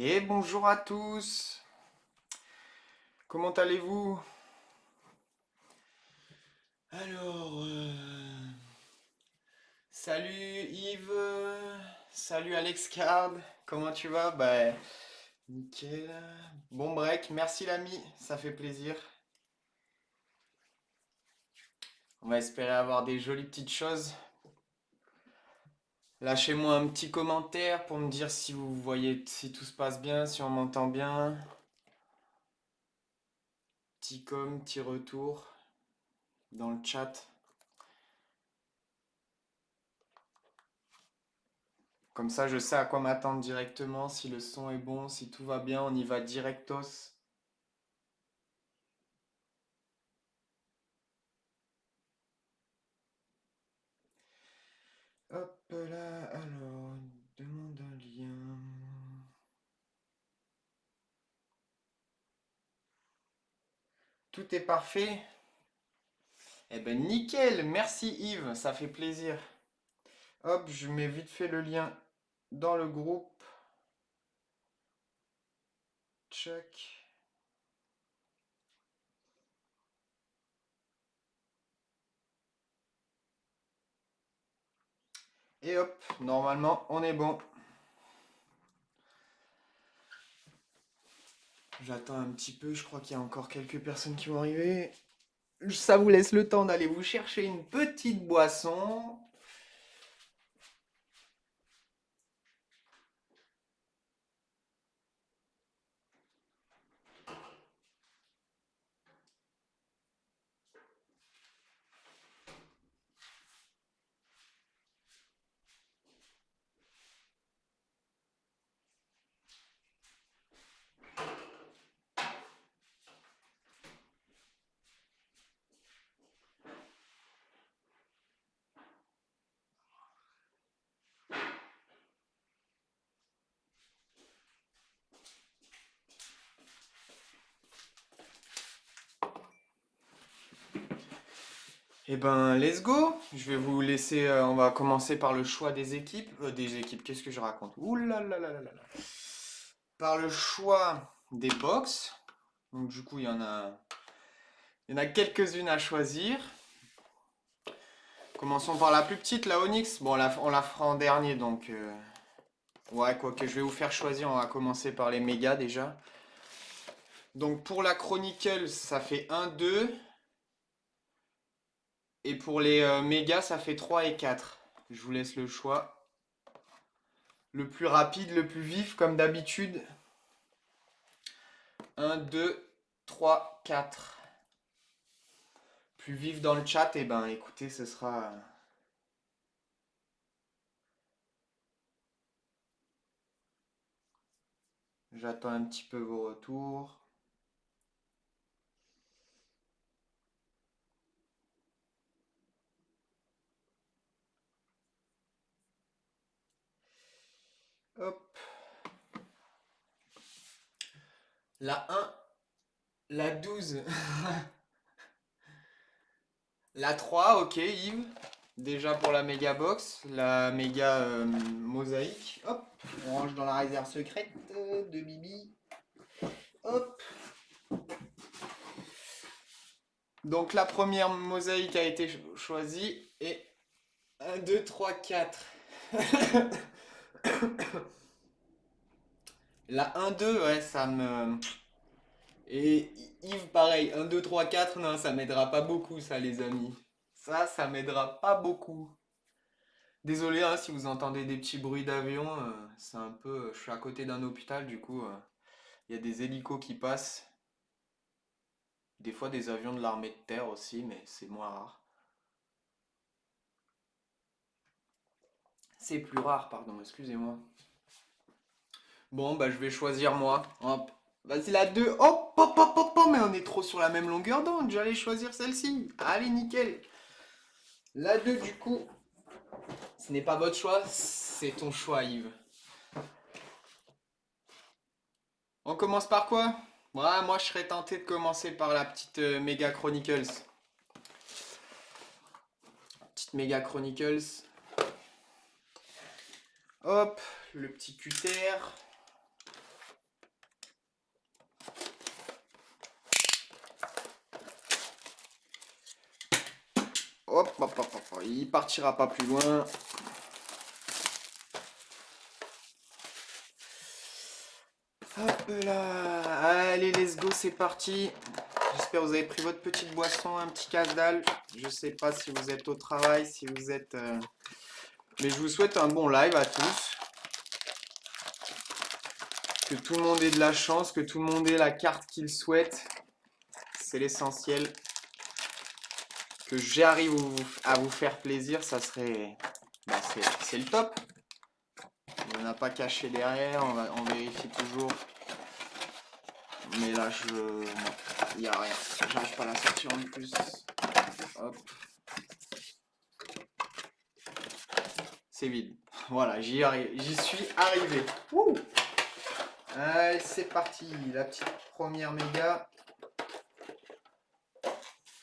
Et bonjour à tous. Comment allez-vous? Alors, salut Yves, salut Alex Card, comment tu vas? Bah, nickel. Bon break, merci l'ami, ça fait plaisir. On va espérer avoir des jolies petites choses. Lâchez-moi un petit commentaire pour me dire si vous voyez, si tout se passe bien, si on m'entend bien. Petit com, petit retour dans le chat. Comme ça, je sais à quoi m'attendre directement, si le son est bon, si tout va bien, on y va directos. Hop là, alors, demande un lien. Tout est parfait? Eh ben nickel, merci Yves, ça fait plaisir. Hop, je mets vite fait le lien dans le groupe. Check. Et hop, normalement on est bon. J'attends un petit peu, je crois qu'il y a encore quelques personnes qui vont arriver. Ça vous laisse le temps d'aller vous chercher une petite boisson. Eh ben, let's go! Je vais vous laisser, on va commencer par le choix des équipes. Des équipes, qu'est-ce que je raconte? Ouh là là là là là là. Par le choix des box. Donc du coup, il y en a quelques-unes à choisir. Commençons par la plus petite, la Onyx. Bon, on la fera en dernier, donc... ouais, quoi que je vais vous faire choisir, on va commencer par les mégas déjà. Donc pour la Chronicle, ça fait un 2. Et pour les mégas, ça fait 3 et 4. Je vous laisse le choix. Le plus rapide, le plus vif, comme d'habitude. Un, 2, 3, 4. Plus vif dans le chat, et ben écoutez, ce sera... J'attends un petit peu vos retours. Hop. La 1, la 12, la 3, ok Yves. Déjà pour la méga box, la méga mosaïque. Hop, on range dans la réserve secrète de Bibi. Hop. Donc la première mosaïque a été choisie et un, 2, 3, 4. La 1, 2, ouais, ça me... Et Yves, pareil, un 2 3 4 non, ça m'aidera pas beaucoup, ça, les amis. Ça m'aidera pas beaucoup. Désolé hein, si vous entendez des petits bruits d'avion, c'est un peu... Je suis à côté d'un hôpital, du coup, il y a des hélicos qui passent. Des fois des avions de l'armée de terre aussi, mais c'est moins rare. C'est plus rare, pardon, excusez-moi. Bon, bah je vais choisir moi. Hop. Vas-y, la 2. Hop, hop, hop, hop, hop, mais on est trop sur la même longueur d'onde. J'allais choisir celle-ci. Allez, nickel. La 2 du coup, ce n'est pas votre choix, c'est ton choix, Yves. On commence par quoi? Ouais, moi, je serais tenté de commencer par la petite Mega Chronicles. Petite Mega Chronicles. Hop, le petit cutter. Hop, hop, hop, hop. Il partira pas plus loin. Hop là. Allez, let's go, c'est parti. J'espère que vous avez pris votre petite boisson, un petit casse-dalle. Je sais pas si vous êtes au travail, si vous êtes... Mais je vous souhaite un bon live à tous. Que tout le monde ait de la chance, que tout le monde ait la carte qu'il souhaite. C'est l'essentiel. Que j'arrive à vous faire plaisir, ça serait... Bah, c'est le top. Il n'y en a pas caché derrière, on vérifie toujours. Mais là, non, il n'y a rien. J'arrive pas à la sortir en plus. Hop. C'est vide. Voilà, j'y suis arrivé. Wouh. Allez, c'est parti. La petite première méga.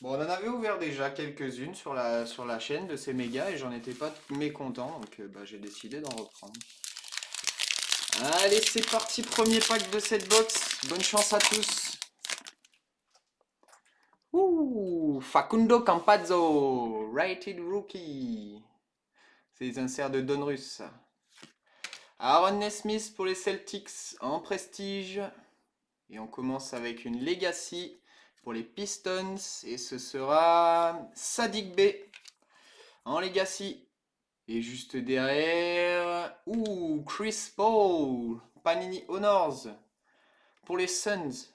Bon, on en avait ouvert déjà quelques-unes sur la chaîne de ces mégas et j'en étais pas mécontent, donc bah, j'ai décidé d'en reprendre. Allez, c'est parti, premier pack de cette box. Bonne chance à tous. Ouh, Facundo Campazzo, rated rookie. C'est les inserts de Donruss. Aaron Nesmith pour les Celtics en prestige. Et on commence avec une Legacy pour les Pistons. Et ce sera Saddiq Bey en Legacy. Et juste derrière, Chris Paul, Panini Honors pour les Suns.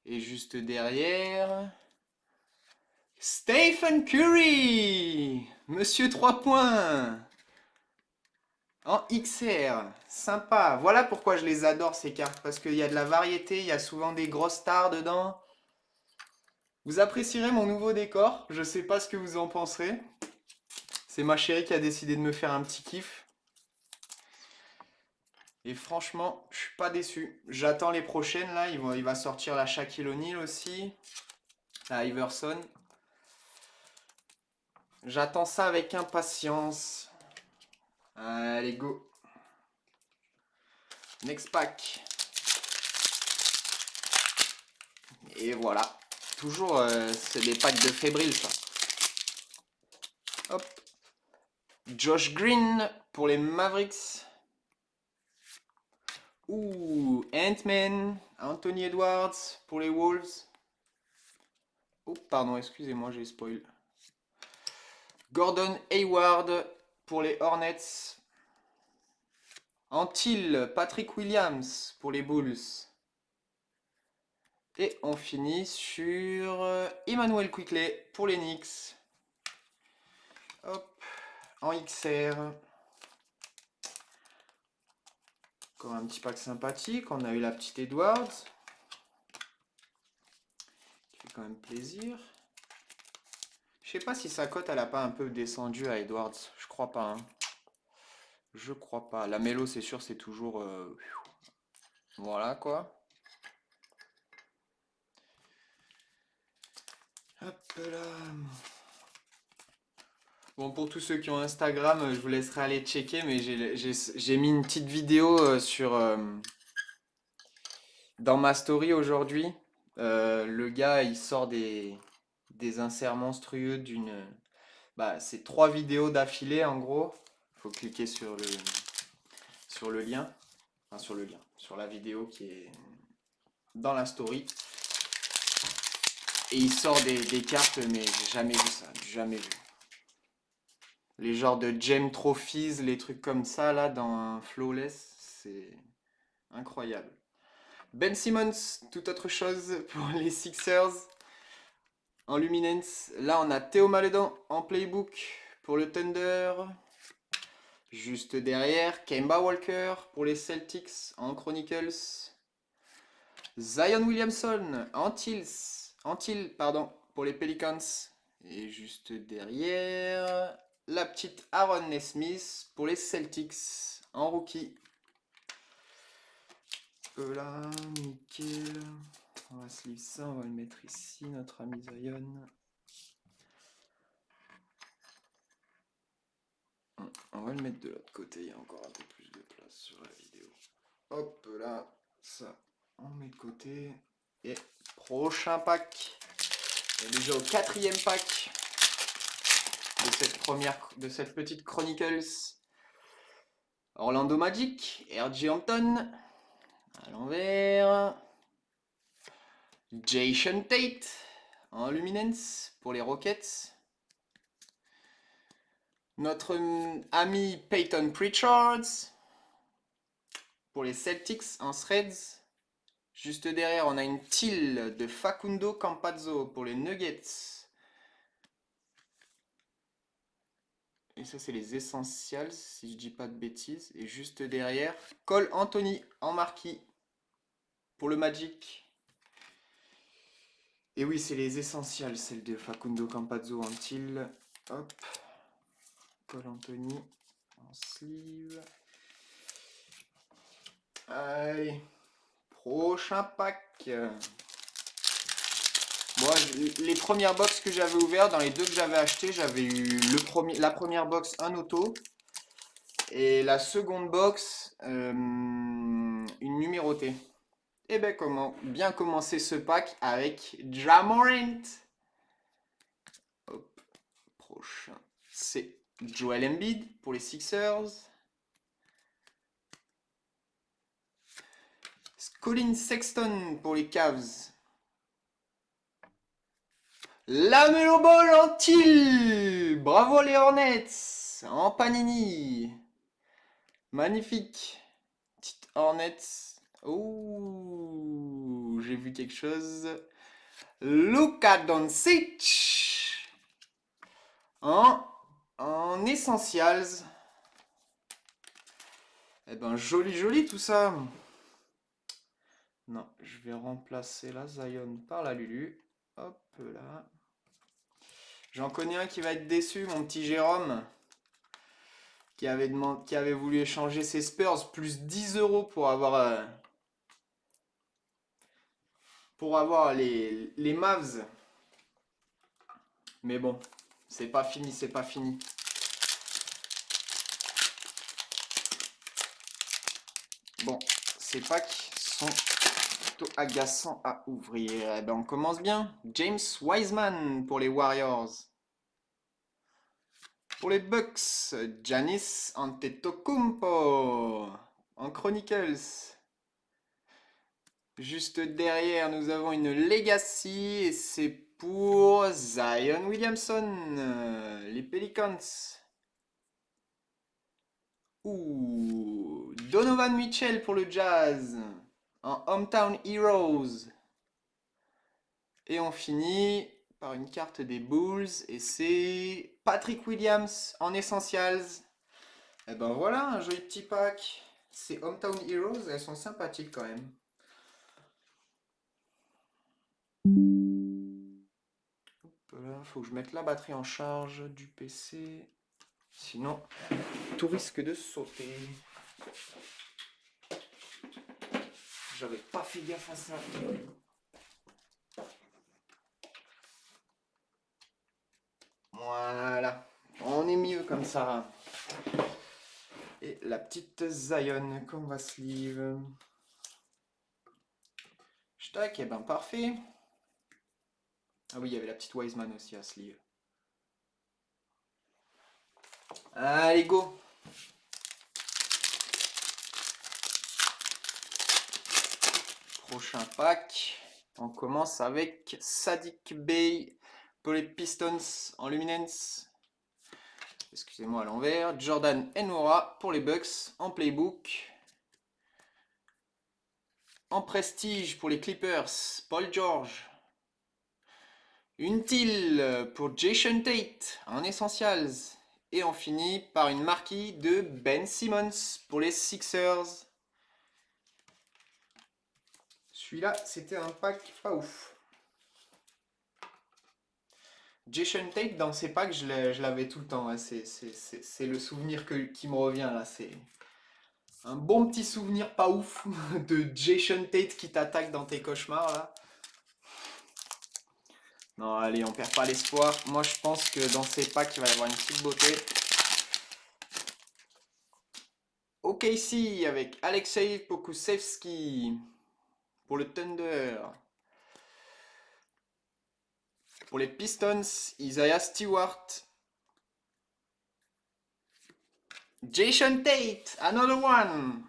Et juste derrière, Stephen Curry, Monsieur 3 points, en XR, sympa. Voilà pourquoi je les adore ces cartes, parce qu'il y a de la variété, il y a souvent des grosses stars dedans. Vous apprécierez mon nouveau décor, je sais pas ce que vous en penserez. C'est ma chérie qui a décidé de me faire un petit kiff. Et franchement, je suis pas déçu. J'attends les prochaines là. Il va sortir la Shaquille O'Neal aussi. La Iverson. J'attends ça avec impatience. Allez, go. Next pack. Et voilà. Toujours, c'est des packs de fébriles ça. Hop. Josh Green pour les Mavericks. Ant-Man. Anthony Edwards pour les Wolves. Oh, pardon, excusez-moi, j'ai spoil. Gordon Hayward pour les Hornets. Antil, Patrick Williams pour les Bulls. Et on finit sur Emmanuel Quickley pour les Knicks. Hop, en XR. Encore un petit pack sympathique. On a eu la petite Edwards. Qui fait quand même plaisir. Je sais pas si sa cote elle a pas un peu descendu à Edwards. Je crois pas. Hein. Je crois pas. La mélo c'est sûr c'est toujours... Voilà quoi. Hop là. Bon, pour tous ceux qui ont Instagram, je vous laisserai aller checker, mais j'ai mis une petite vidéo dans ma story aujourd'hui. Le gars, il sort des inserts monstrueux d'une... Bah, c'est 3 vidéos d'affilée en gros. Faut cliquer sur le lien. Enfin, sur le lien. Sur la vidéo qui est dans la story. Et il sort des cartes, mais j'ai jamais vu ça. Jamais vu. Les genres de Gem Trophies, les trucs comme ça, là, dans un Flawless, c'est incroyable. Ben Simmons, tout autre chose pour les Sixers. En Luminance, là, on a Théo Maledon en Playbook pour le Thunder. Juste derrière, Kemba Walker pour les Celtics en Chronicles. Zion Williamson en Till, pardon, pour les Pelicans. Et juste derrière, la petite Aaron Nesmith pour les Celtics en rookie. Là, nickel. On va se livrer ça, on va le mettre ici, notre ami Zion. On va le mettre de l'autre côté, il y a encore un peu plus de place sur la vidéo. Hop là, ça, on met de côté. Et prochain pack. On est déjà au 4e pack. de cette petite Chronicles. Orlando Magic, R.J. Hampton, à l'envers. Jason Tate, en Luminance, pour les Rockets. Notre ami Peyton Pritchard, pour les Celtics, en Threads. Juste derrière, on a une teal de Facundo Campazzo pour les Nuggets. Et ça, c'est les Essentials, si je dis pas de bêtises. Et juste derrière, Cole Anthony en marquis pour le Magic. Et oui, c'est les Essentials, celle de Facundo Campazzo en teal. Hop. Cole Anthony en sleeve. Allez. Prochain pack. Moi, les premières box que j'avais ouvertes, dans les deux que j'avais acheté, j'avais eu la première box un auto et la seconde box une numérotée. Et ben comment bien commencer ce pack avec Ja Morant. Hop, prochain, c'est Joel Embiid pour les Sixers. Colin Sexton pour les Cavs. La Melo Ball en teal. Bravo les Hornets en Panini. Magnifique. Petite Hornets. Ouh, j'ai vu quelque chose. Luka Doncic en Essentials. Eh ben joli joli tout ça. Non, je vais remplacer la Zion par la Lulu. Hop là. J'en connais un qui va être déçu, mon petit Jérôme, qui avait voulu échanger ses Spurs plus 10 € pour avoir les Mavs. Mais bon, c'est pas fini, c'est pas fini. Bon, ces packs sont plutôt agaçants à ouvrir. Eh ben, on commence bien. James Wiseman pour les Warriors. Pour les Bucks, Giannis Antetokounmpo en Chronicles. Juste derrière, nous avons une Legacy et c'est pour Zion Williamson, les Pelicans. Ouh, Donovan Mitchell pour le Jazz, en Hometown Heroes. Et on finit par une carte des Bulls et c'est Patrick Williams en Essentials. Et ben voilà, un joli petit pack. Ces Hometown Heroes, elles sont sympathiques quand même. Là, faut que je mette la batterie en charge du PC. Sinon, tout risque de sauter. J'avais pas fait gaffe à ça. Voilà. On est mieux comme ça. Et la petite Zion qu'on va sleeve. Tac, et ben parfait. Ah oui, il y avait la petite Wiseman aussi à sleeve. Allez, go! Prochain pack. On commence avec Saddiq Bey pour les Pistons en Luminance. Excusez-moi à l'envers. Jordan Nwora pour les Bucks en Playbook. En Prestige pour les Clippers, Paul George. Une teal pour Jason Tate en Essentials. Et on finit par une marquee de Ben Simmons pour les Sixers. Celui-là, c'était un pack pas ouf. Jason Tate, dans ces packs, je l'avais tout le temps. Hein. C'est le souvenir qui me revient là. C'est un bon petit souvenir pas ouf de Jason Tate qui t'attaque dans tes cauchemars là. Non, allez, on perd pas l'espoir. Moi, je pense que dans ces packs, il va y avoir une petite beauté. OKC avec Alexei Pokusevski pour le Thunder. Pour les Pistons, Isaiah Stewart Jason Tate, another one.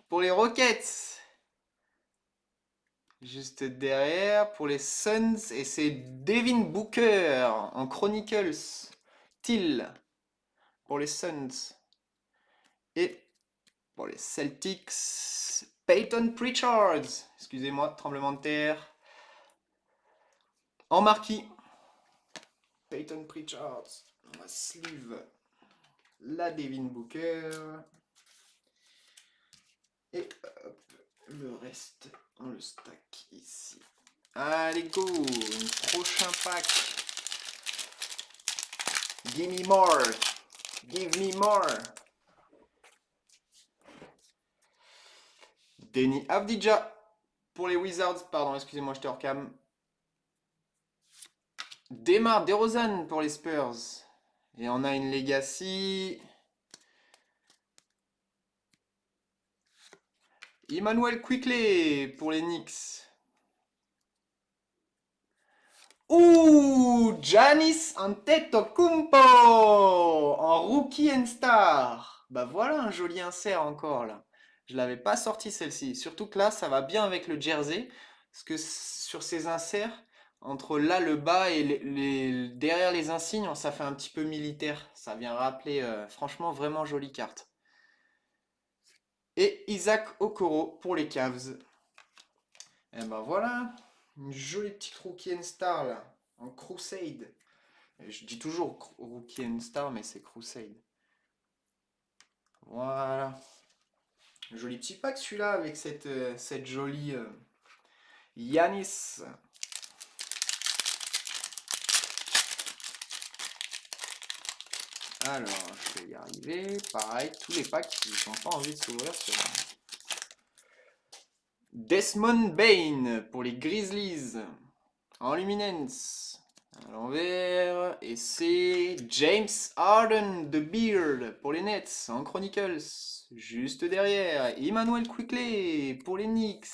Pour les Rockets. Juste derrière, pour les Suns, et c'est Devin Booker en Chronicles. Till pour les Suns. Et pour les Celtics, Peyton Pritchard. Excusez-moi, tremblement de terre. En marquis. Peyton Pritchard. On va sleeve la Devin Booker. Et hop, le reste, on le stack ici. Allez, go! Prochain pack. Give me more. Give me more. Denis Avdija pour les Wizards. Pardon, excusez-moi, je te recam. Demar DeRozan pour les Spurs. Et on a une Legacy. Emmanuel Quickley pour les Knicks. Ouh, Giannis Antetokounmpo en Rookie and Star. Bah voilà un joli insert encore là. Je l'avais pas sorti celle-ci. Surtout que là, ça va bien avec le jersey. Parce que sur ces inserts, entre là le bas et derrière les insignes, ça fait un petit peu militaire. Ça vient rappeler, franchement, vraiment jolie carte. Et Isaac Okoro pour les Cavs. Et ben voilà, une jolie petite Rookie and Star là, en Crusade. Je dis toujours Rookie and Star, mais c'est Crusade. Voilà. Joli petit pack celui-là avec cette jolie Yanis. Alors, je vais y arriver. Pareil, tous les packs, ils n'ont pas envie de s'ouvrir sur Desmond Bane pour les Grizzlies. En Luminance. À l'envers. Et c'est James Harden de Beard pour les Nets. En Chronicles. Juste derrière. Emmanuel Quickley pour les Knicks.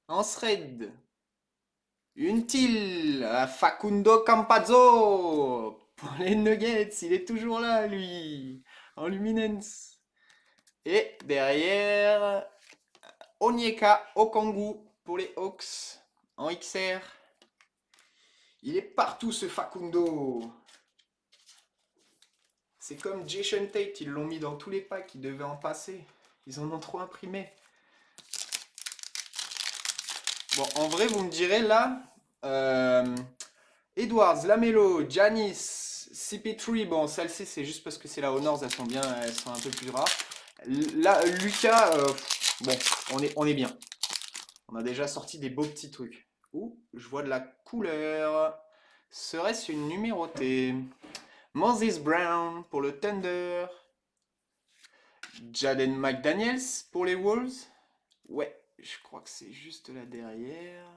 En thread. Une Till. Facundo Campazzo pour les Nuggets. Il est toujours là, lui. En Luminance. Et derrière, Onyeka Okongwu pour les Hawks. En XR. Il est partout ce Facundo. C'est comme Jason Tate, ils l'ont mis dans tous les packs, ils devaient en passer. Ils en ont trop imprimé. Bon, en vrai, vous me direz là, Edwards, Lamelo, Giannis, CP3, bon, celle-ci c'est juste parce que c'est la Honors, elles sont un peu plus rares. Là, Lucas, bon, on est bien. On a déjà sorti des beaux petits trucs. Ouh, je vois de la couleur. Serait-ce une numérotée? Moses Brown pour le Thunder. Jaden McDaniels pour les Wolves. Ouais, je crois que c'est juste là derrière.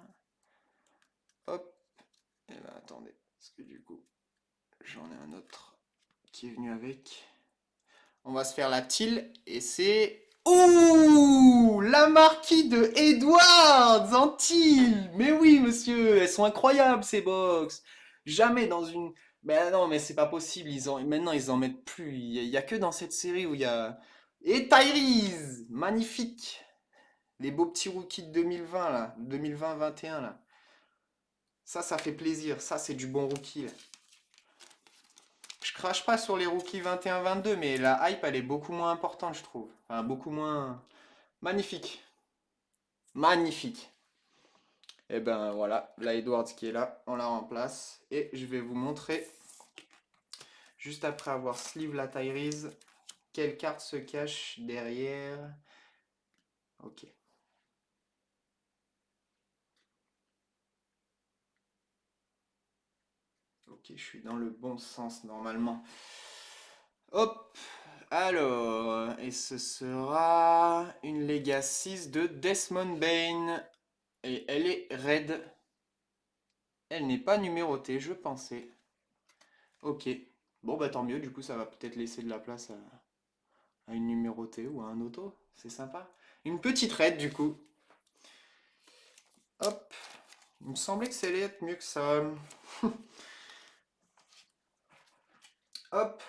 Hop. Et ben attendez, parce que du coup, j'en ai un autre qui est venu avec. On va se faire la Till et c'est... Ouh, la marquise de Edwards en Till. Mais oui, monsieur, elles sont incroyables ces box. Jamais dans une... Ben non, mais c'est pas possible. Maintenant, ils en mettent plus. Il y a que dans cette série où il y a... Et Tyrese, magnifique. Les beaux petits rookies de 2020 là, 2020-21 là. Ça fait plaisir. Ça, c'est du bon rookie là. Je crache pas sur les rookies 21-22, mais la hype, elle est beaucoup moins importante, je trouve. Enfin, beaucoup moins... Magnifique. Magnifique. Et ben voilà, la Edwards qui est là, on la remplace. Et je vais vous montrer, juste après avoir sleeve la Tyrese, quelle carte se cache derrière. Ok. Ok, je suis dans le bon sens normalement. Hop, alors, et ce sera une Legacy de Desmond Bane. Et elle est raide. Elle n'est pas numérotée, je pensais. Ok. Bon, bah tant mieux, du coup, ça va peut-être laisser de la place à une numérotée ou à un auto. C'est sympa. Une petite raide, du coup. Hop. Il me semblait que ça allait être mieux que ça. Hop.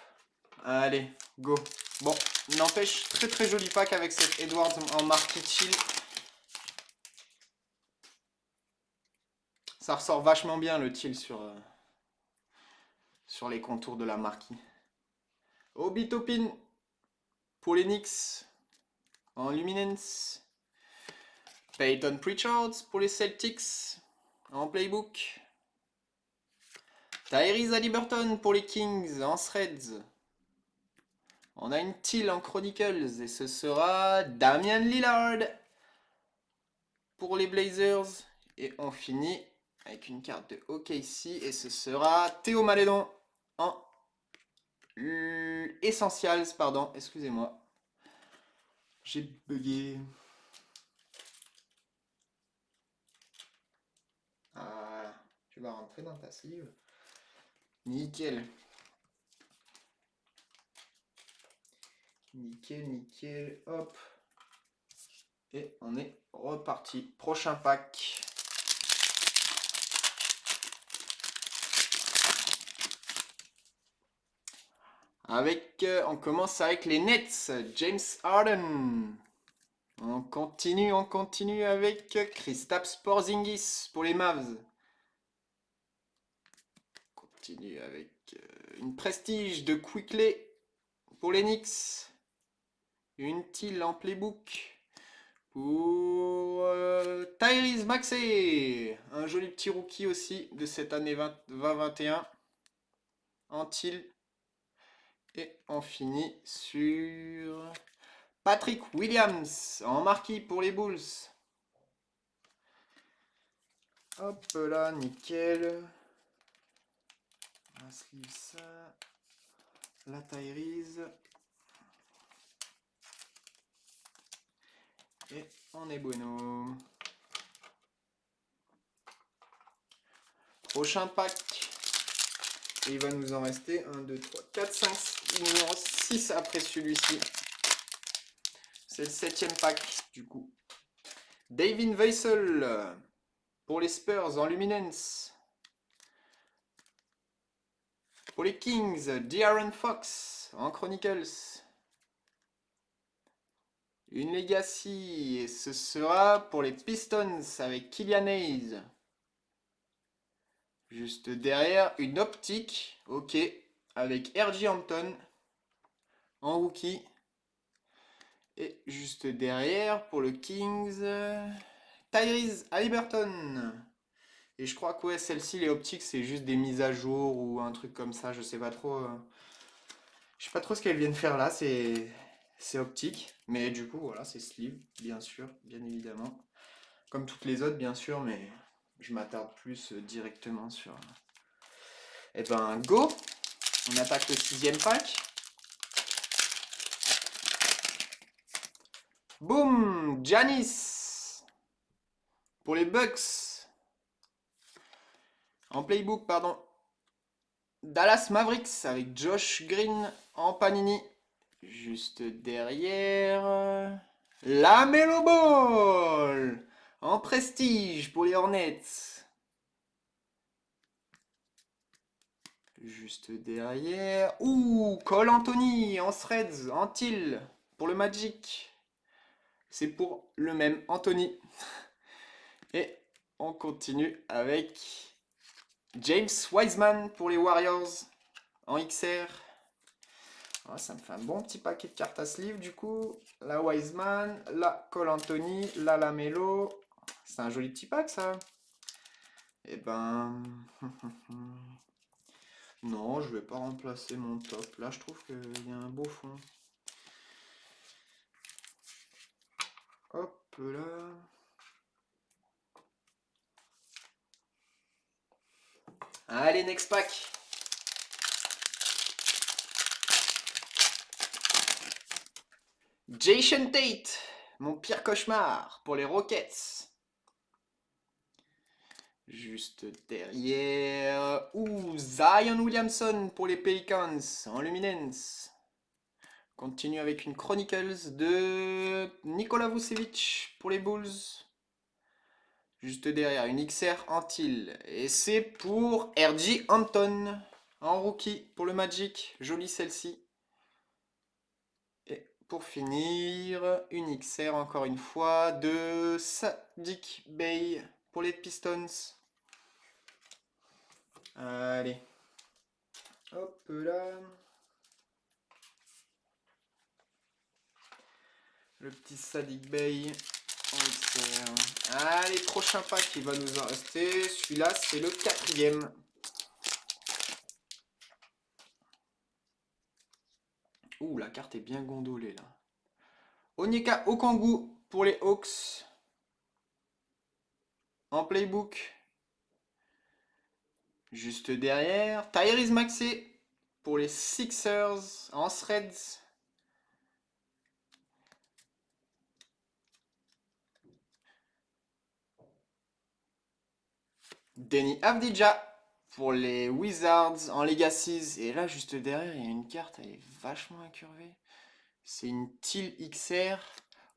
Allez, go. Bon, n'empêche, très très joli pack avec cette Edwards en marquee chill. Ça ressort vachement bien le teal sur les contours de la marquee. Obi Toppin pour les Knicks en Luminance. Peyton Pritchard pour les Celtics en Playbook. Tyrese Haliburton pour les Kings en Threads. On a une teal en Chronicles et ce sera Damian Lillard pour les Blazers. Et on finit avec une carte de OKC et ce sera Théo Malédon en Essentials, pardon, excusez-moi. J'ai bugué. Ah, tu vas rentrer dans ta sleeve. Nickel. Nickel, nickel, hop. Et on est reparti. Prochain pack. On commence avec les Nets. James Harden. On continue avec Kristaps Porzingis pour les Mavs. On continue avec une prestige de Quickley pour les Knicks. Une teal en playbook pour Tyrese Maxey. Un joli petit rookie aussi de cette année 2021 en teal. Et on finit sur Patrick Williams en marquee pour les Bulls. Hop là, nickel. On va sleeve ça. La Tyrese. Et on est bueno. Prochain pack. Et il va nous en rester 1, 2, 3, 4, 5, numéro 6 après celui-ci. C'est le 7e pack du coup. David Weissel pour les Spurs en Luminance. Pour les Kings, De'Aaron Fox en Chronicles. Une Legacy et ce sera pour les Pistons avec Killian Hayes. Juste derrière, une optique, ok, avec R.J. Hampton en rookie. Et juste derrière, pour le Kings, Tyrese Haliburton. Et je crois que ouais, celle-ci, les optiques, c'est juste des mises à jour ou un truc comme ça, je sais pas trop. Je sais pas trop ce qu'elles viennent faire là, c'est optique. Mais du coup, voilà, c'est sleeve, bien sûr, bien évidemment. Comme toutes les autres, bien sûr, mais je m'attarde plus directement sur... Eh ben, go! On attaque le 6e pack. Boum! Giannis! Pour les Bucks. En playbook, pardon. Dallas Mavericks avec Josh Green en Panini. Juste derrière... La Melo Ball! En prestige pour les Hornets. Juste derrière... Ouh! Cole Anthony en Threads, en teal pour le Magic. C'est pour le même Anthony. Et on continue avec James Wiseman pour les Warriors en XR. Oh, ça me fait un bon petit paquet de cartes à sleeve du coup. La Wiseman, la Cole Anthony, la Lamelo. C'est un joli petit pack ça. Et ben... non, je vais pas remplacer mon top. Là, je trouve qu'il y a un beau fond. Hop là. Allez, next pack. Jason Tate, mon pire cauchemar pour les Rockets. Juste derrière. Ouh, Zion Williamson pour les Pelicans en Luminance. Continue avec une Chronicles de Nikola Vucevic pour les Bulls. Juste derrière, une XR en teal. Et c'est pour R.J. Hampton en rookie pour le Magic. Jolie celle-ci. pour finir, une XR encore une fois de Sadiq Bey pour les Pistons. Allez. Hop là. Le petit Sadiq Bey en XR. Allez, prochain pack, il va nous en rester. Celui-là, c'est le 4e. Ouh, la carte est bien gondolée là. Onyeka Okongwu pour les Hawks. En playbook. Juste derrière, Tyrese Maxey pour les Sixers en threads. Denny Avdija pour les Wizards en Legacies. Et là, juste derrière, il y a une carte, elle est vachement incurvée. C'est une Teal XR.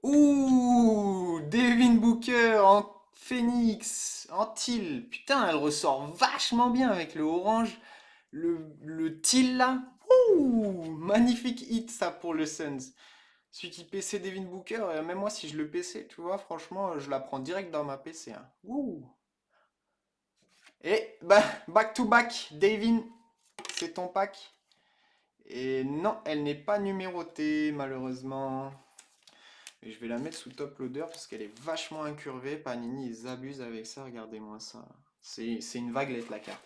Ouh, Devin Booker en Phoenix, en Teal. Putain, elle ressort vachement bien avec le orange. Le Teal là. Ouh, magnifique hit ça pour le Suns. Celui qui PC Devin Booker, même moi si je le PC, tu vois, franchement, je la prends direct dans ma PC, hein. Ouh. Et bah, back to back, Devin, c'est ton pack. Et non, elle n'est pas numérotée, malheureusement. Et je vais la mettre sous top loader parce qu'elle est vachement incurvée. Panini, ils abusent avec ça, regardez-moi ça. C'est une vaguelette la carte.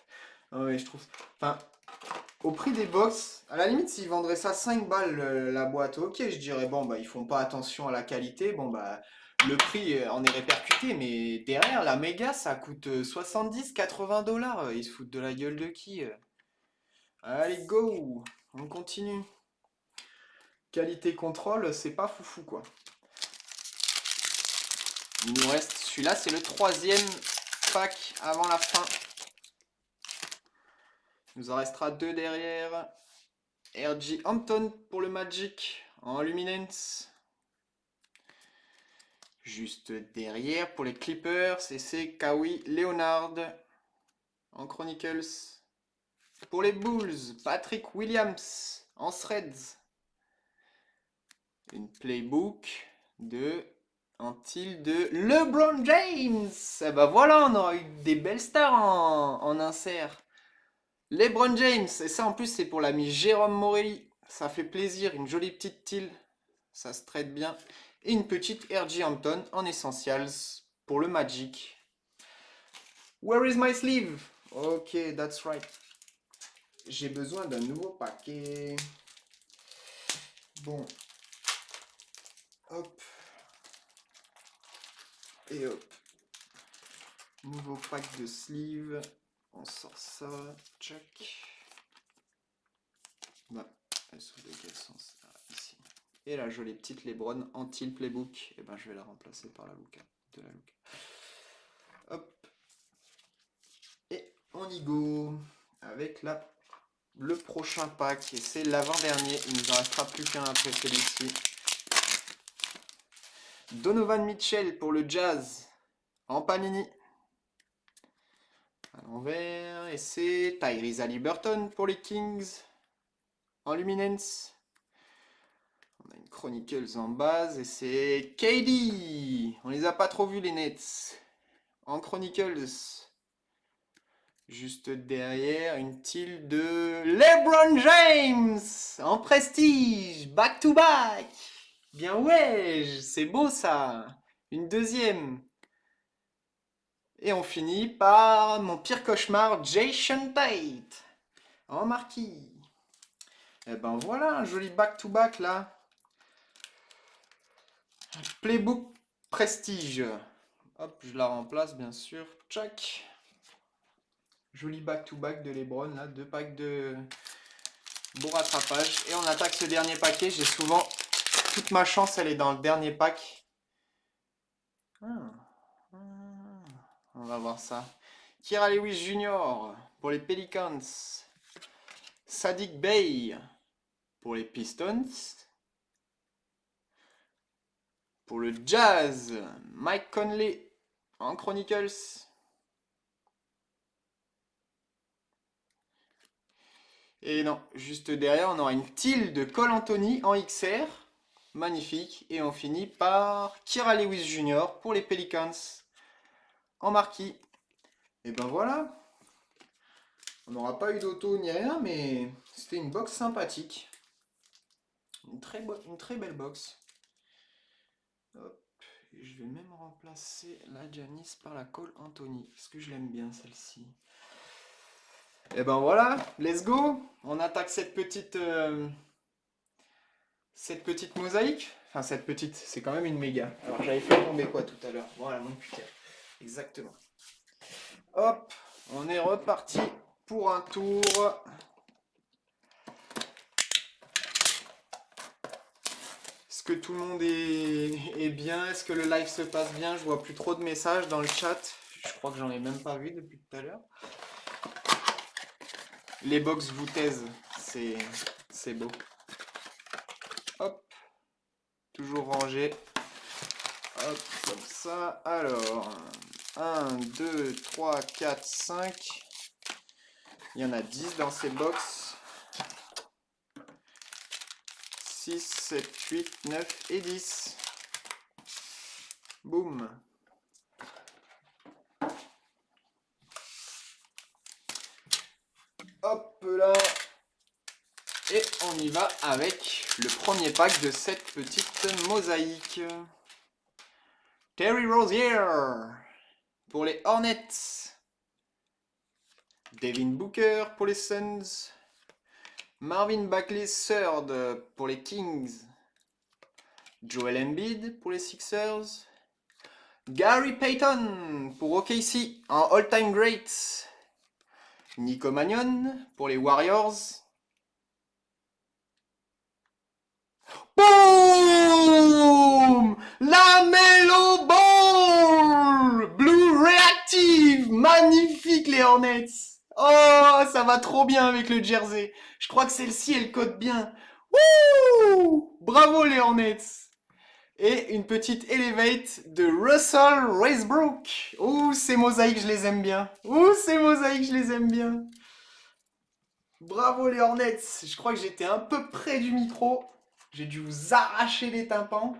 Ah ouais, je trouve. Enfin, au prix des box, à la limite, s'ils vendraient ça 5 balles la boîte, ok, je dirais, bon, bah, ils font pas attention à la qualité, bon, bah, le prix en est répercuté, mais derrière, la méga, ça coûte 70-80 $. Ils se foutent de la gueule de qui? Allez, go! On continue. Qualité contrôle, c'est pas foufou, quoi. Il nous reste, celui-là, c'est le 3e pack avant la fin. Il nous en restera 2 derrière. RJ Hampton pour le Magic en Luminance. Juste derrière pour les Clippers, c'est Kawhi Leonard en Chronicles. Pour les Bulls, Patrick Williams en Threads. Une playbook de un til de LeBron James. Et bah voilà, on aura eu des belles stars en insert. LeBron James, et ça en plus c'est pour l'ami Jérôme Morelli. Ça fait plaisir, une jolie petite til. Ça se traite bien. Et une petite RJ Hampton en Essentials pour le Magic. Where is my sleeve? Ok, that's right. J'ai besoin d'un nouveau paquet. Bon. Hop. Et hop. Nouveau pack de sleeve. On sort ça. Check. Bah, elles sont de quel sens? Ici. Et la jolie petite Lebron anti playbook. Et ben je vais la remplacer par la Luka. De la Luka. Hop. Et on y go. Avec le prochain pack. Et c'est l'avant-dernier. Il nous en restera plus qu'un après celui-ci. Donovan Mitchell pour le Jazz. En Panini. À l'envers. Et c'est Tyrese Haliburton pour les Kings. En Luminance. On a une Chronicles en base. Et c'est KD. On les a pas trop vus les Nets. En Chronicles. Juste derrière, une teal de LeBron James. En prestige. Back to back. Bien ouais. C'est beau ça. Une deuxième. Et on finit par mon pire cauchemar, Jason Tate. En marquis. Et ben voilà, un joli back-to-back là. Playbook Prestige. Hop, je la remplace bien sûr. Tchac. Joli back-to-back de LeBron là. 2 packs de beau rattrapage. Et on attaque ce dernier paquet. J'ai souvent... Toute ma chance, elle est dans le dernier pack. On va voir ça. Kira Lewis Jr. pour les Pelicans. Sadiq Bey pour les Pistons. Pour le Jazz, Mike Conley en Chronicles. Et non, juste derrière, on aura une teal de Cole Anthony en XR. Magnifique. Et on finit par Kira Lewis Jr. pour les Pelicans. En marquis. Et ben voilà. On n'aura pas eu d'auto ni rien, mais c'était une box sympathique. Une très belle box. Hop. Et je vais même remplacer la Giannis par la Cole Anthony. Parce que je l'aime bien celle-ci. Et ben voilà, let's go. On attaque cette petite mosaïque. Enfin cette petite, c'est quand même une méga. Alors j'avais fait tomber quoi tout à l'heure? Voilà mon putain. Exactement. Hop, on est reparti pour un tour. Est-ce que tout le monde est bien? Est-ce que le live se passe bien? Je vois plus trop de messages dans le chat. Je crois que j'en ai même pas vu depuis tout à l'heure. Les box vous taisent, c'est beau. Hop, toujours rangé. Hop, comme ça. Alors, 1, 2, 3, 4, 5. Il y en a 10 dans ces box. 6, 7, 8, 9 et 10. Boum. Hop là. Et on y va avec le premier pack de cette petite mosaïque. Terry Rozier pour les Hornets. Devin Booker pour les Suns. Marvin Bagley III pour les Kings. Joel Embiid pour les Sixers. Gary Payton pour OKC en all-time great. Nico Mannion pour les Warriors. Boom! La Melo Ball! Blue Reactive! Magnifique les Hornets! Oh, ça va trop bien avec le jersey. Je crois que celle-ci, elle cote bien. Wouh! Bravo les Hornets! Et une petite Elevate de Russell Westbrook. Ouh, ces mosaïques, je les aime bien. Ouh, ces mosaïques, je les aime bien. Bravo les Hornets. Je crois que j'étais un peu près du micro. J'ai dû vous arracher les tympans.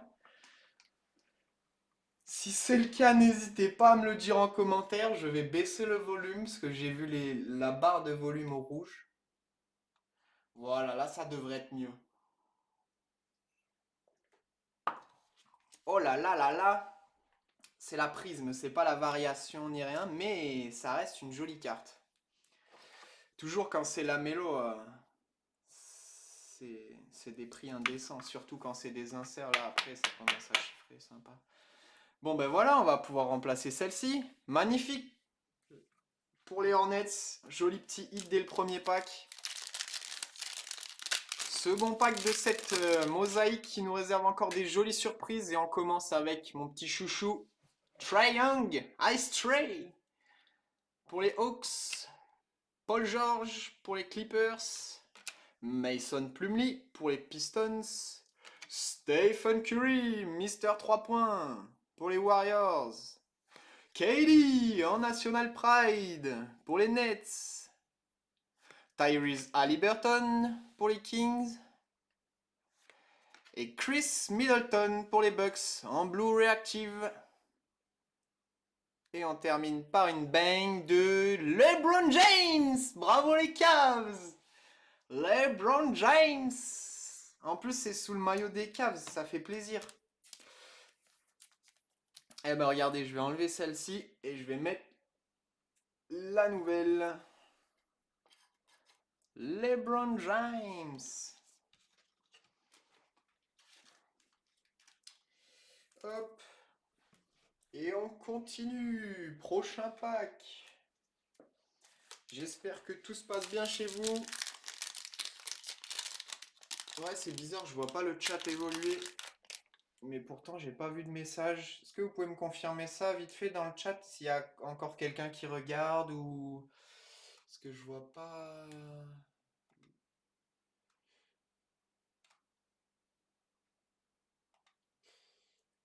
Si c'est le cas, n'hésitez pas à me le dire en commentaire. Je vais baisser le volume parce que j'ai vu la barre de volume au rouge. Voilà, là ça devrait être mieux. Oh là là là là. C'est la prisme, c'est pas la variation ni rien, mais ça reste une jolie carte. Toujours quand c'est la mélo, c'est des prix indécents. Surtout quand c'est des inserts, là après ça commence à chiffrer, sympa. Bon ben voilà, on va pouvoir remplacer celle-ci. Magnifique pour les Hornets. Joli petit hit dès le premier pack. Second pack de cette mosaïque qui nous réserve encore des jolies surprises. Et on commence avec mon petit chouchou, Trae Young, Ice Trae pour les Hawks. Paul George pour les Clippers. Mason Plumlee pour les Pistons. Stephen Curry, Mister 3 points pour les Warriors. KD en National Pride pour les Nets. Tyrese Haliburton pour les Kings. Et Chris Middleton pour les Bucks en Blue Reactive. Et on termine par une bang de LeBron James. Bravo les Cavs. LeBron James. En plus c'est sous le maillot des Cavs, ça fait plaisir. Eh ben regardez, je vais enlever celle-ci et je vais mettre la nouvelle. LeBron James. Hop. Et on continue. Prochain pack. J'espère que tout se passe bien chez vous. Ouais, c'est bizarre, je vois pas le chat évoluer. Mais pourtant, j'ai pas vu de message. Est-ce que vous pouvez me confirmer ça vite fait dans le chat s'il y a encore quelqu'un qui regarde ou... Parce que je vois pas...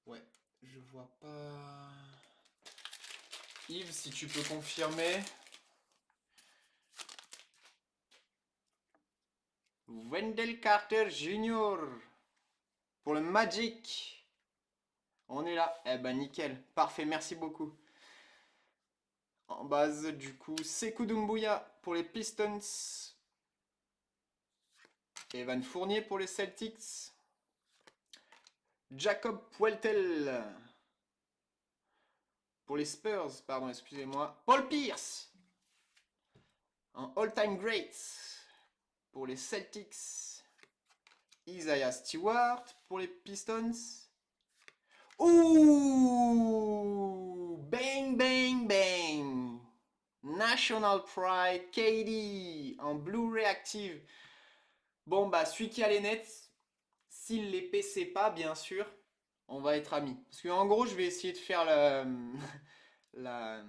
Ouais, je vois pas... Yves, si tu peux confirmer. Wendell Carter Jr. pour le Magic. On est là. Eh ben nickel. Parfait, merci beaucoup. En base, du coup, Sekou Doumbouya pour les Pistons. Evan Fournier pour les Celtics. Jacob Pueltel pour les Spurs, pardon, excusez-moi. Paul Pierce en all-time great pour les Celtics. Isaiah Stewart pour les Pistons. Ouh! Bang, bang, bang! National Pride, KD en Blu-ray Active. Bon, bah, celui qui a les nets, s'il les PC pas, bien sûr, on va être amis. Parce que en gros, je vais essayer de faire la,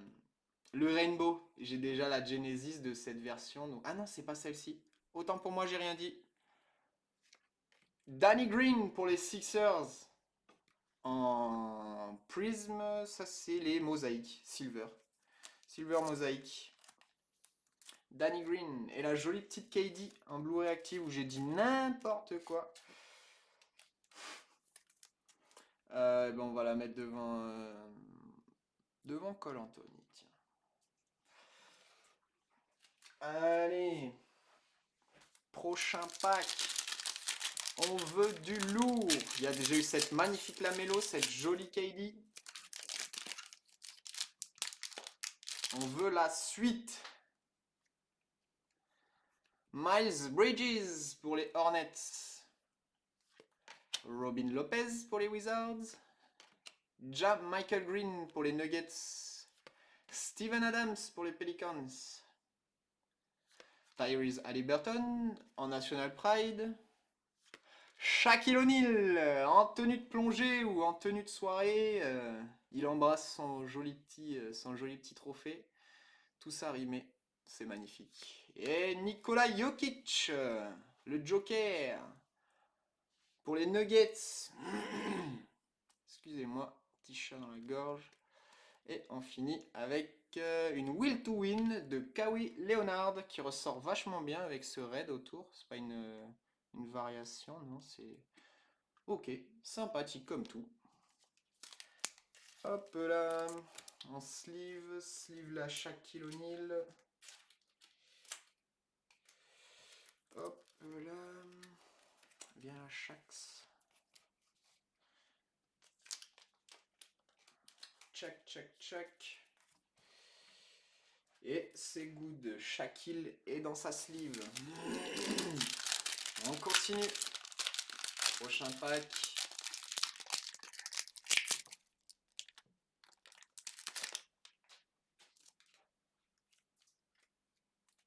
le Rainbow. J'ai déjà la Genesis de cette version. Donc... Ah non, c'est pas celle-ci. Autant pour moi, j'ai rien dit. Danny Green pour les Sixers. En Prism, ça c'est les mosaïques. Silver. Silver mosaïque. Danny Green et la jolie petite KD en Blu-ray Active où j'ai dit n'importe quoi. Ben on va la mettre devant Cole Anthony. Tiens. Allez. Prochain pack. On veut du lourd. Il y a déjà eu cette magnifique Lamelo, cette jolie KD. On veut la suite. Miles Bridges pour les Hornets. Robin Lopez pour les Wizards. Michael Green pour les Nuggets. Steven Adams pour les Pelicans. Tyrese Haliburton en National Pride. Shaquille O'Neal en tenue de plongée ou en tenue de soirée. Il embrasse son joli petit trophée. Tout ça rimé. C'est magnifique. Et Nikola Jokic, le Joker, pour les Nuggets. Excusez-moi, petit chat dans la gorge. Et on finit avec une Will to Win de Kawhi Leonard qui ressort vachement bien avec ce raid autour. C'est pas une variation, non, c'est... Ok, sympathique comme tout. Hop là, en sleeve la Shaquille O'Neal. Hop là, bien la Shax. Check, check, check. Et c'est good. Shaquille est dans sa sleeve. On continue. Prochain pack.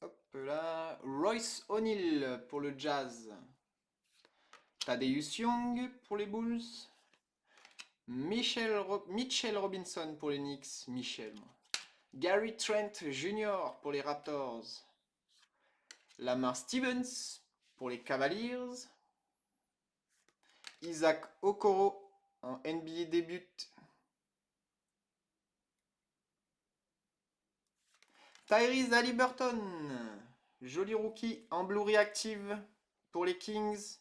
Hop là. Royce O'Neal pour le Jazz. Thaddeus Young pour les Bulls. Mitchell Robinson pour les Knicks. Moi. Gary Trent Jr. pour les Raptors. Lamar Stevens pour les Cavaliers. Isaac Okoro en NBA début. Tyrese Haliburton, joli rookie en Blu-ray Active pour les Kings.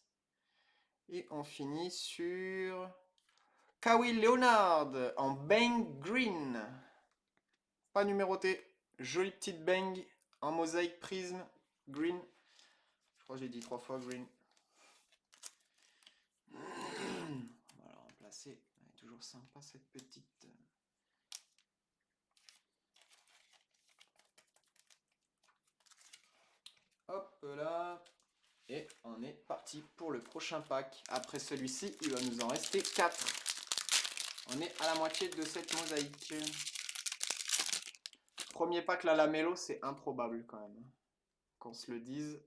Et on finit sur Kawhi Leonard en Bang Green. Pas numéroté. Jolie petite Bang en mosaïque prisme green. Je crois que j'ai dit 3 fois green. On va la remplacer. Elle est toujours sympa cette petite. Hop là. Et on est parti pour le prochain pack. Après celui-ci, il va nous en rester 4. On est à la moitié de cette mosaïque. Premier pack, la Lamelo, c'est improbable quand même. Qu'on se le dise.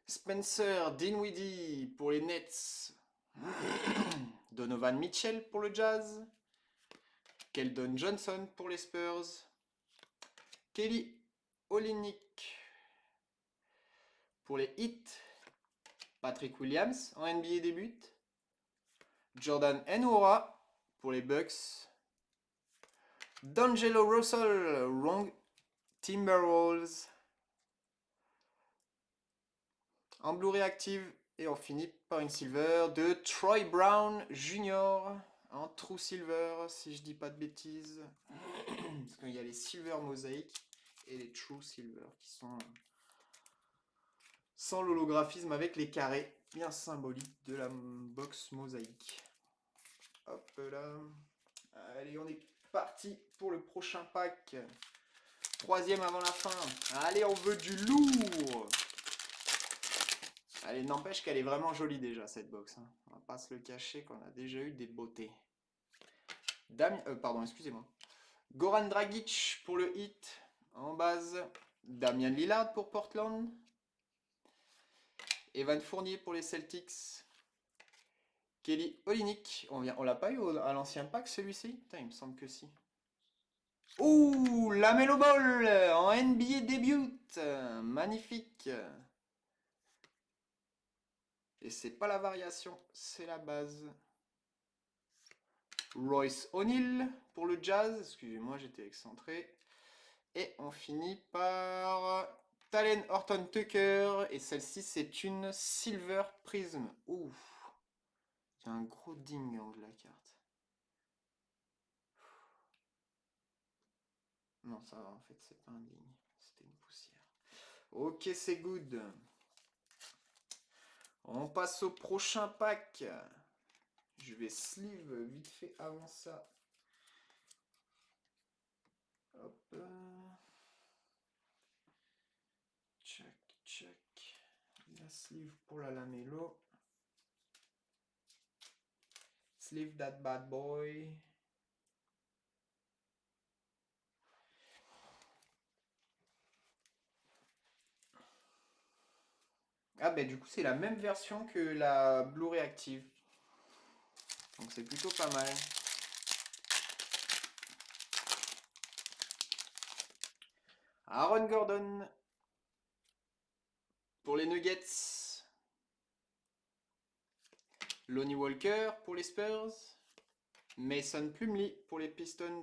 Spencer Dinwiddie pour les Nets. Donovan Mitchell pour le Jazz. Keldon Johnson pour les Spurs. Kelly Olynyk pour les Heat. Patrick Williams en NBA début. Jordan Nwora pour les Bucks. D'Angelo Russell, Wrong Timberwolves. En Blu-ray Active, Et on finit par une silver de Troy Brown Jr. en True Silver, si je dis pas de bêtises. Parce qu'il y a les Silver Mosaic et les True Silver qui sont sans l'holographisme avec les carrés bien symboliques de la box mosaïque. Hop là. Allez, on est parti pour le prochain pack. Troisième avant la fin. Allez, on veut du lourd. Allez, n'empêche qu'elle est vraiment jolie déjà, cette box. Hein. On va pas se le cacher qu'on a déjà eu des beautés. Pardon, excusez-moi. Goran Dragic pour le Heat en base. Damian Lillard pour Portland. Evan Fournier pour les Celtics. Kelly Olynyk. On l'a pas eu à l'ancien pack celui-ci? Il me semble que si. Ouh, la Melo Ball en NBA début. Magnifique. Et c'est pas la variation, c'est la base. Royce O'Neal pour le Jazz. Excusez-moi, j'étais excentré. Et on finit par Talen Horton Tucker. Et celle-ci, c'est une Silver Prism. Ouh. Il y a un gros ding en haut de la carte. Non, ça va, en fait, c'est pas un ding. C'était une poussière. Ok, c'est good. On passe au prochain pack. Je vais sleeve vite fait avant ça. Hop. Check. La sleeve pour la Lamelo. Sleeve that bad boy. Ah ben du coup c'est la même version que la Blu-ray Active. Donc c'est plutôt pas mal. Aaron Gordon pour les Nuggets. Lonnie Walker pour les Spurs. Mason Plumlee pour les Pistons.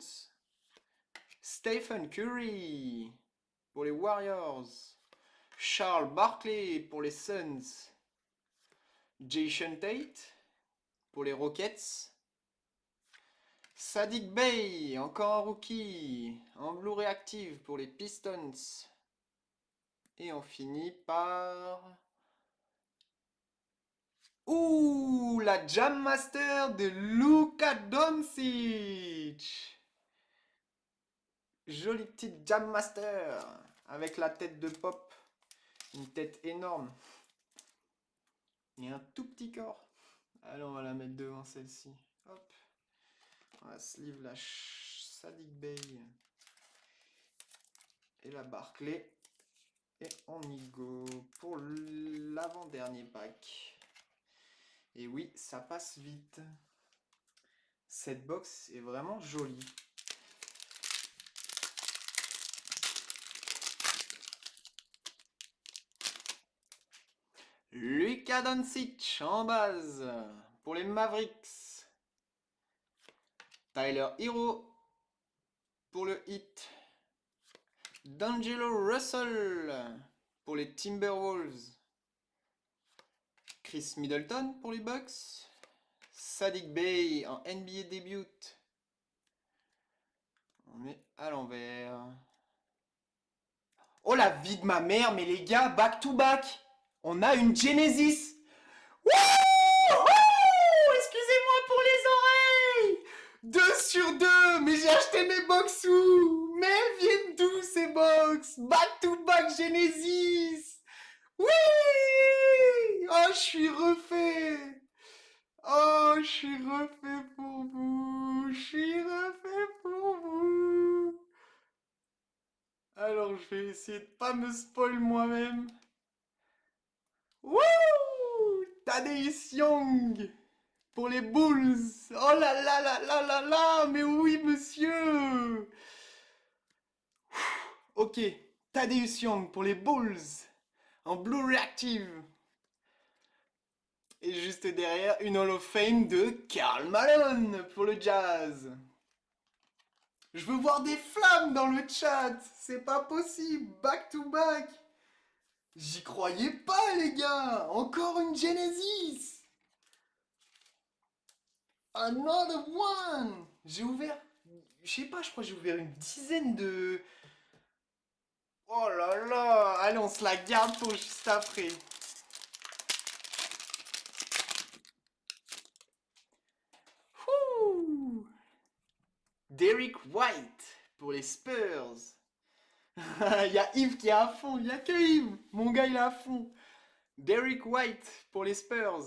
Stephen Curry pour les Warriors. Charles Barkley pour les Suns. Jason Tate pour les Rockets. Saddiq Bey, encore un rookie, en Blu-ray Active pour les Pistons. Et on finit par... Ouh, la Jam Master de Luka Doncic. Jolie petite Jam Master avec la tête de Pop. Une tête énorme. Et un tout petit corps. Allez, on va la mettre devant celle-ci. Hop. On va sleeve la Saddiq Bey et la Barkley. Et on y go pour l'avant-dernier pack. Et oui, ça passe vite. Cette box est vraiment jolie. Luka Doncic en base pour les Mavericks. Tyler Hero pour le Heat. D'Angelo Russell pour les Timberwolves. Chris Middleton pour les Bucks. Saddiq Bey en NBA début. On est à l'envers. Oh la vie de ma mère, mais les gars, back to back, on a une Genesis. Wouh! Excusez-moi pour les oreilles. 2 sur 2, mais j'ai acheté mes box où? Mais elles viennent d'où ces box? Back to back Genesis. Oui! Oh, je suis refait. Oh, je suis refait pour vous. Je suis refait pour vous. Alors, je vais essayer de pas me spoil moi-même. Wouh! Thaddeus Young pour les Bulls. Oh là là là là là là, mais oui, monsieur. Ok, Thaddeus Young pour les Bulls en Blu-ray Active. Et juste derrière, une Hall of Fame de Karl Malone pour le Jazz. Je veux voir des flammes dans le chat. C'est pas possible. Back to back. J'y croyais pas, les gars! Encore une Genesis! Another one! J'ai ouvert, je sais pas, je crois que j'ai ouvert une dizaine de... Oh là là! Allez, on se la garde pour juste après. Ouh! Derrick White pour les Spurs. Il y a Yves qui est à fond, il y a que Yves. Mon gars, il est à fond. Derrick White pour les Spurs.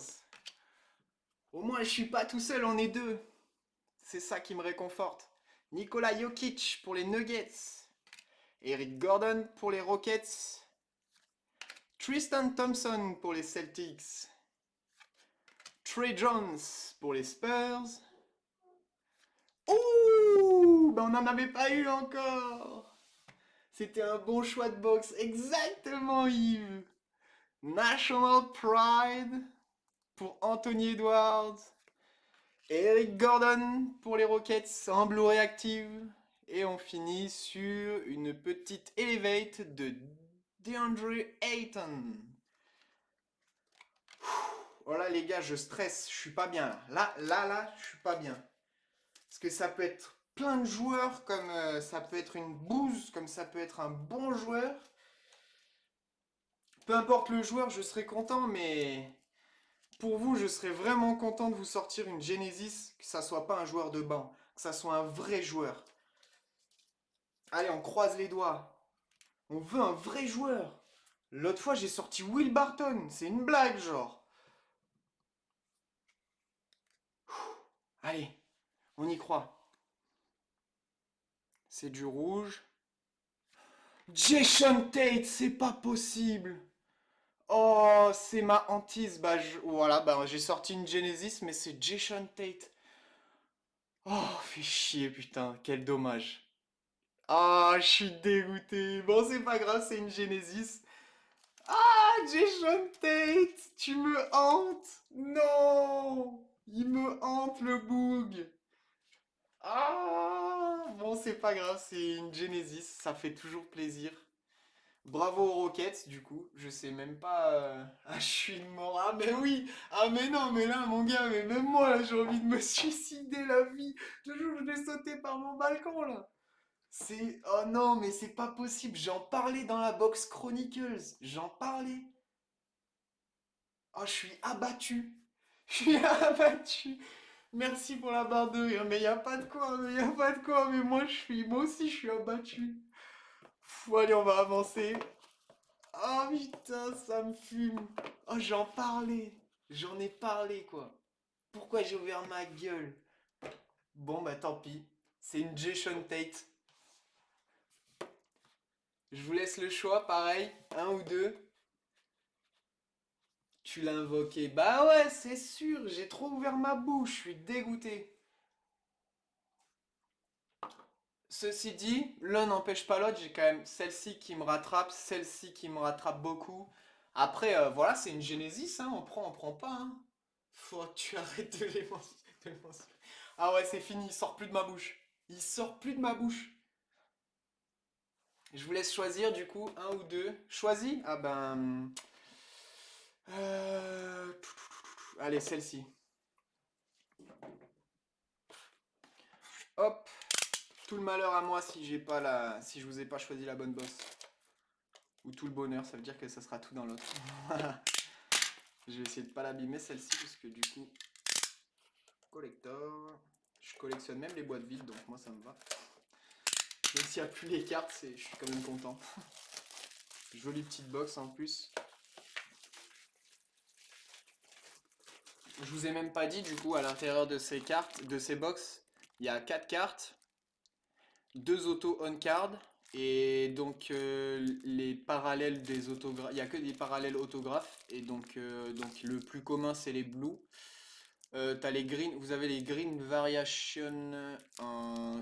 Au moins, je suis pas tout seul, on est deux. C'est ça qui me réconforte. Nikola Jokic pour les Nuggets. Eric Gordon pour les Rockets. Tristan Thompson pour les Celtics. Trey Jones pour les Spurs. Ouh, ben on n'en avait pas eu encore. C'était un bon choix de boxe. Exactement, Yves. National Pride pour Anthony Edwards. Eric Gordon pour les Rockets en Blu-ray Active. Et on finit sur une petite Elevate de DeAndre Ayton. Oh là les gars, je stresse, je suis pas bien. Là, je suis pas bien. Parce que ça peut être plein de joueurs, comme ça peut être une bouse, comme ça peut être un bon joueur. Peu importe le joueur, je serai content, mais pour vous, je serais vraiment content de vous sortir une Genesis, que ça soit pas un joueur de banc, que ça soit un vrai joueur. Allez, on croise les doigts. On veut un vrai joueur. L'autre fois, j'ai sorti Will Barton. C'est une blague, genre. Allez, on y croit. C'est du rouge. Jason Tate, c'est pas possible. Oh, c'est ma hantise. Bah, voilà, bah, j'ai sorti une Genesis, mais c'est Jason Tate. Oh, fait chier, putain. Quel dommage. Ah, je suis dégoûté. Bon, c'est pas grave, c'est une Genesis. Ah, Jason Tate, tu me hantes. Non, il me hante le boug. Ah, bon, c'est pas grave, c'est une Genesis, ça fait toujours plaisir. Bravo aux Rockets, du coup, je sais même pas. Ah, je suis une mort. Ah, mais oui! Ah, mais non, mais là, mon gars, mais même moi, là, j'ai envie de me suicider la vie. Je vais sauter par mon balcon, là. C'est. Oh non, mais c'est pas possible. J'en parlais dans la box Chronicles. J'en parlais. Oh, je suis abattu. Je suis abattu. Merci pour la barre de rire. Mais y a pas de quoi, mais y a pas de quoi. Mais moi aussi, je suis abattu. Pff, allez, on va avancer. Oh putain, ça me fume. Oh, j'en parlais. J'en ai parlé, quoi. Pourquoi j'ai ouvert ma gueule? Bon, bah tant pis. C'est une Jason Tate. Je vous laisse le choix, pareil. Un ou deux. Tu l'as invoqué. Bah ouais, c'est sûr. J'ai trop ouvert ma bouche. Je suis dégoûté. Ceci dit, l'un n'empêche pas l'autre. J'ai quand même celle-ci qui me rattrape, celle-ci qui me rattrape beaucoup. Après, voilà, c'est une Genesis, hein. On prend pas, hein. Faut que tu arrêtes de de les mentionner. Ah ouais, c'est fini, il sort plus de ma bouche. Il sort plus de ma bouche. Je vous laisse choisir du coup, un ou deux. Choisis? Ah ben... Allez, celle-ci. Hop, tout le malheur à moi si j'ai pas si je vous ai pas choisi la bonne bosse. Ou tout le bonheur, ça veut dire que ça sera tout dans l'autre. Je vais essayer de pas l'abîmer celle-ci parce que du coup, collector. Je collectionne même les boîtes vides, donc moi ça me va. Même s'il n'y a plus les cartes, je suis quand même content. Jolie petite box en plus. Je vous ai même pas dit du coup à l'intérieur de ces cartes, de ces box, il y a 4 cartes, 2 autos on card et donc les parallèles des autographes. Il y a que des parallèles autographes et donc le plus commun c'est les blues. T'as les green, vous avez les green variation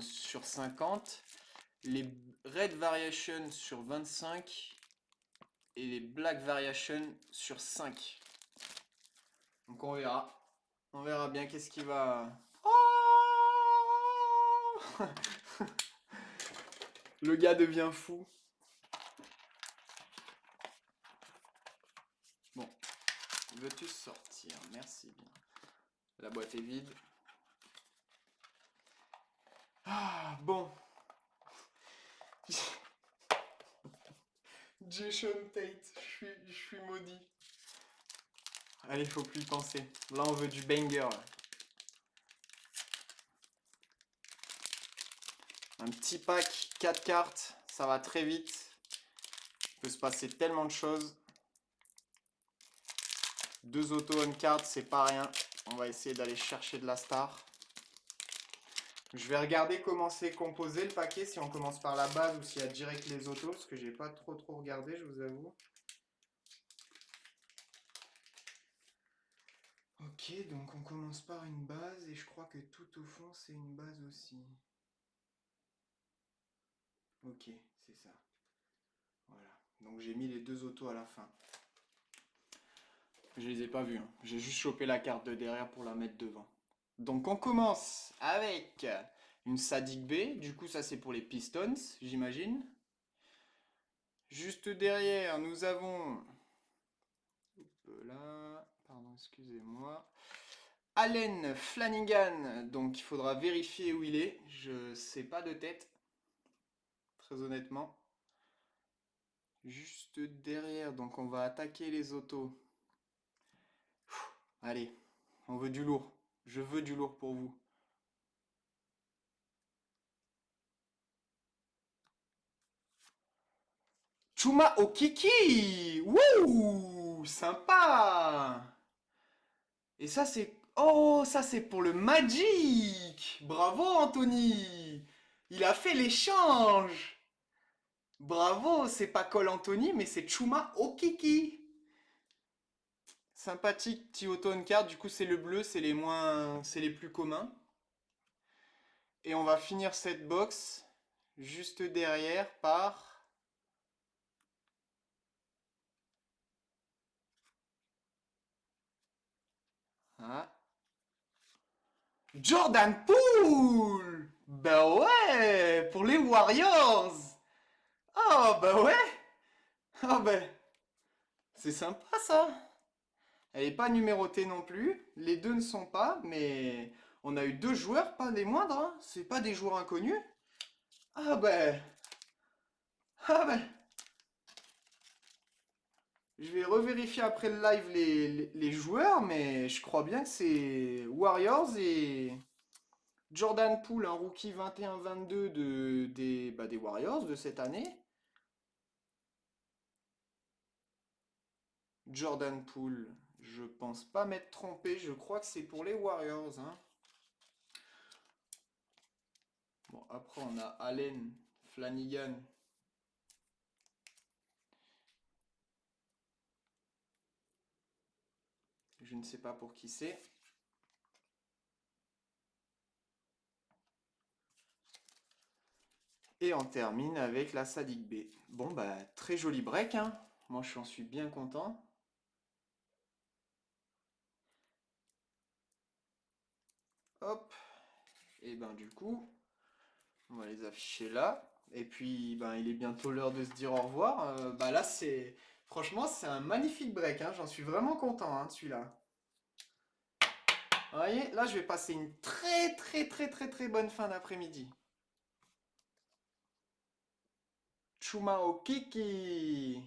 sur 50, les red variation sur 25 et les black variation sur 5. Donc on verra. On verra bien qu'est-ce qui va... Oh le gars devient fou. veux-tu sortir? Merci bien. La boîte est vide. Ah, bon. Jason Tate, je suis maudit. Allez, faut plus y penser. Là, on veut du banger. Là. Un petit pack, 4 cartes, ça va très vite. Il peut se passer tellement de choses. 2 auto on card, c'est pas rien. On va essayer d'aller chercher de la star. Je vais regarder comment c'est composé le paquet, si on commence par la base ou s'il y a direct les autos, parce que j'ai pas trop regardé, je vous avoue. Ok, donc on commence par une base et je crois que tout au fond c'est une base aussi. Ok, c'est ça. Voilà. Donc j'ai mis les 2 autos à la fin. Je les ai pas vus, hein. J'ai juste chopé la carte de derrière pour la mettre devant. Donc on commence avec une Sadik B. Du coup ça c'est pour les Pistons, j'imagine. Juste derrière nous avons... Là, pardon, excusez-moi. Allen Flanagan, donc il faudra vérifier où il est. Je sais pas de tête, très honnêtement. Juste derrière, donc on va attaquer les autos. Allez, on veut du lourd. Je veux du lourd pour vous. Chuma Okiki! Wouh! Sympa! Et ça c'est... Oh, ça c'est pour le Magic! Bravo Anthony! Il a fait l'échange! Bravo, c'est pas Cole Anthony, mais c'est Chuma Okiki! Sympathique petit auto card, du coup c'est le bleu, c'est les plus communs. Et on va finir cette box juste derrière par... Ah. Jordan Poole! Bah ouais! Pour les Warriors! Oh bah ouais! Oh bah... C'est sympa ça! Elle est pas numérotée non plus. Les deux ne sont pas, mais... On a eu 2 joueurs, pas des moindres, hein. C'est pas des joueurs inconnus. Ah bah... Ah bah... Je vais revérifier après le live les joueurs, mais je crois bien que c'est Warriors et Jordan Poole, un rookie 21-22 des Warriors de cette année. Jordan Poole, je pense pas m'être trompé, je crois que c'est pour les Warriors. Hein. Bon, après on a Allen Flanagan. Je ne sais pas pour qui c'est. Et on termine avec la Sadik B. Bon, bah, très joli break, hein. Moi, j'en suis bien content. Hop. Et ben, du coup, on va les afficher là. Et puis, ben, il est bientôt l'heure de se dire au revoir. Bah là, c'est... Franchement, c'est un magnifique break, hein. J'en suis vraiment content, hein, de celui-là. Vous voyez, là, je vais passer une très bonne fin d'après-midi. Chumao Kiki!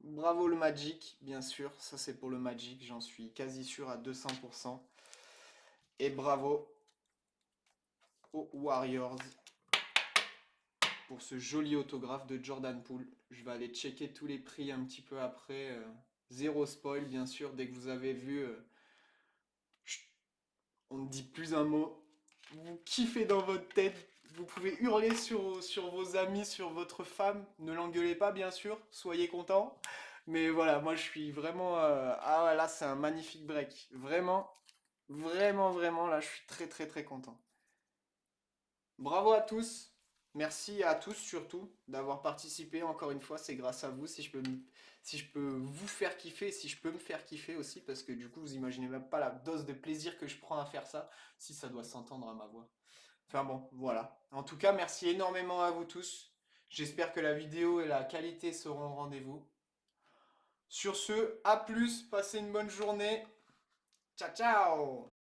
Bravo le Magic, bien sûr. Ça, c'est pour le Magic. J'en suis quasi sûr à 200%. Et bravo aux Warriors pour ce joli autographe de Jordan Poole. Je vais aller checker tous les prix un petit peu après. Zéro spoil, bien sûr. Dès que vous avez vu, on ne dit plus un mot. Vous kiffez dans votre tête. Vous pouvez hurler sur vos amis, sur votre femme. Ne l'engueulez pas, bien sûr. Soyez contents. Mais voilà, moi je suis vraiment... Ah ouais, là, c'est un magnifique break. Vraiment, vraiment, là, je suis très content. Bravo à tous. Merci à tous surtout d'avoir participé. Encore une fois, c'est grâce à vous si je peux vous faire kiffer, si je peux me faire kiffer aussi, parce que du coup, vous imaginez même pas la dose de plaisir que je prends à faire ça, si ça doit s'entendre à ma voix. Enfin bon, voilà. En tout cas, merci énormément à vous tous. J'espère que la vidéo et la qualité seront au rendez-vous. Sur ce, à plus, passez une bonne journée. Ciao, ciao!